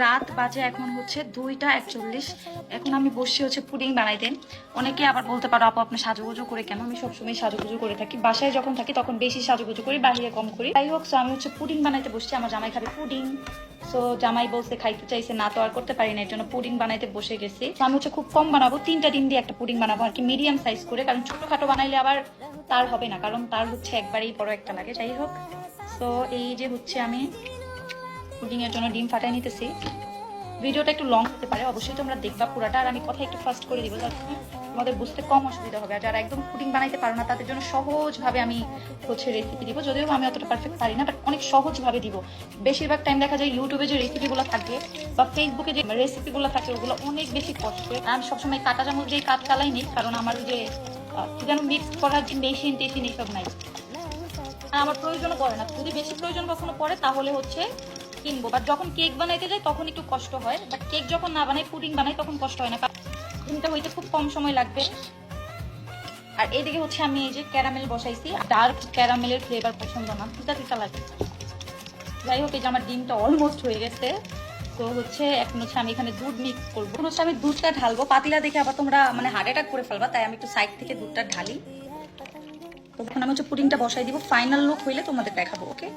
রাত বাজে এখন হচ্ছে 2টা 41। এখন আমি বসে হচ্ছে পুডিং বানাইতে। অনেকে আবার বলতে পারো আপু আপনি সাজুগুজু করে কেন? আমি সবসময় সাজুগুজু করে থাকি, বাসায় যখন থাকি তখন বেশি সাজুগুজু করি, বাইরে কম করি। যাই হোক, আমি হচ্ছে পুডিং বানাইতে বসছি। আমার জামাই খাবে পুডিং, সো জামাই বলছে খাইতে চাইছে, না তো আর করতে পারি না, এর জন্য পুডিং বানাইতে বসে গেছি। আমি হচ্ছে খুব কম বানাবো, 3টা ডিম দিয়ে একটা পুডিং বানাবো আর কি, মিডিয়াম সাইজ করে, কারণ ছোটখাটো বানাইলে আবার তার হবে না, কারণ তার হচ্ছে একবারেই বড় একটা লাগে। যাই হোক, সো এই যে হচ্ছে আমি পুডিং এর জন্য ডিম ফাটাই নিতেছি। ভিডিওটা একটু লং হতে পারে, অবশ্যই তোমরা দেখবা পুরাটা, আর আমি কথা একটু ফাস্ট করে দিব যাতে তোমাদের বুঝতে কম অসুবিধা হবে। আর যারা একদম পুডিং বানাইতে পারো না তাদের জন্য সহজভাবে আমি হচ্ছে রেসিপি দিব, যদিও আমি অতটা পারফেক্ট পারি না, বাট অনেক সহজভাবে দিব। বেশিরভাগ টাইম দেখা যায় ইউটিউবে যে রেসিপিগুলো থাকে বা ফেসবুকে যে রেসিপিগুলো থাকে ওগুলো অনেক বেশি কষ্টের। আমি সবসময় কাঁটা চামচ দিয়ে কাজ চালাই নিই, কারণ আমার যে কি যেন মিক্স করার যে মেশিন টেশিন এইসব নাই, আমার প্রয়োজনও পড়ে না। যদি বেশি প্রয়োজন কখনো পড়ে তাহলে হচ্ছে কিনবো, বাট যখন কেক বানাইতে যাই তখন একটু কষ্ট হয়। বাট কেক যখন না বানাই, পুডিং বানাই, তখন কষ্ট হয় না, কারণ ডিমটা হইতে খুব কম সময় লাগবে। আর এইদিকে হচ্ছে আমি এই যে ক্যারামেল বসাইছি, ডার্ক ক্যারামেলের ফ্লেভার পছন্দ না, তিতা তিতা লাগে। যাই হোক, এই যে আমার ডিমটা অলমোস্ট হয়ে গেছে। তো হচ্ছে এখন হচ্ছে আমি এখানে দুধ মিক্স করবো। এখন হচ্ছে আমি দুধটা ঢালবো, পাতিলা দেখে আবার তোমরা মানে হার্ট অ্যাটাক করে ফেলবা, তাই আমি একটু সাইড থেকে দুধটা ঢালি। তো এখন আমি হচ্ছে পুডিংটা বসাই দিব, ফাইনাল লুক হইলে তোমাদের দেখাবো। ওকে,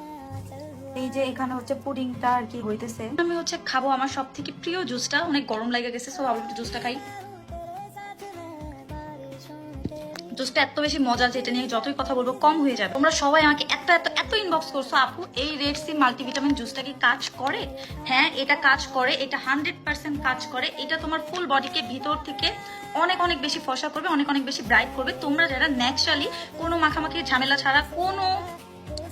এই যে এখানে হচ্ছে পুডিংটা আর কি হইতেছে। আমি হচ্ছে খাবো আমার সব থেকে প্রিয় জুসটা, অনেক গরম লাগে গেছে, সো ভাবলাম একটু জুসটা খাই। জুসটা এত বেশি মজা যে এটা নিয়ে যতই কথা বলবো কম হয়ে যাবে। তোমরা সবাই আমাকে এত এত এত ইনবক্স করছো, আপু এই রেড সি মাল্টিভিটামিন জুসটা কি কাজ করে? হ্যাঁ, এটা কাজ করে, এটা 100% কাজ করে। এটা তোমার ফুল বডিকে ভিতর থেকে অনেক অনেক বেশি ফর্সা করবে, অনেক অনেক বেশি ব্রাইট করবে। তোমরা যারা ন্যাচারালি কোনো মাখামাখি ঝামেলা ছাড়া, কোনো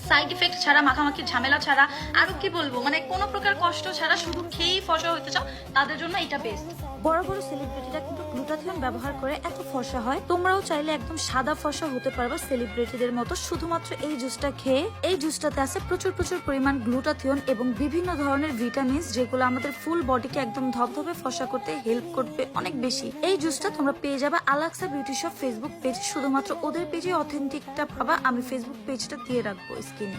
সাইড ইফেক্ট ছাড়া, মাখামাখি ঝামেলা ছাড়া, আরো কি বলবো, মানে কোনো প্রকার কষ্ট ছাড়া শুধু খেয়েই ফর্সা হতে চাও, তাদের জন্য এটা বেস্ট। বড় বড় সেলিব্রিটিরা কিন্তু গ্লুটাথিয়ন ব্যবহার করে এত ফর্সা হয়, তোমরাও চাইলে একদম সাদা ফর্সা হতে পারবে সেলিব্রিটিদের মতো শুধুমাত্র এই জুসটা খেয়ে। এই জুসটাতে আছে প্রচুর প্রচুর পরিমাণ গ্লুটাথিয়ন এবং বিভিন্ন ধরনের ভিটামিনস, যেগুলো আমাদের ফুল বডিকে একদম ধবধবে ফর্সা করতে হেল্প করবে অনেক বেশি। এই জুসটা তোমরা পেয়ে যাবে আলাক্সা বিউটি শপ ফেসবুক পেজ, শুধুমাত্র ওদের পেজে অথেন্টিকটা পাবা। আমি ফেসবুক পেজটা দিয়ে রাখবো স্ক্রিনে।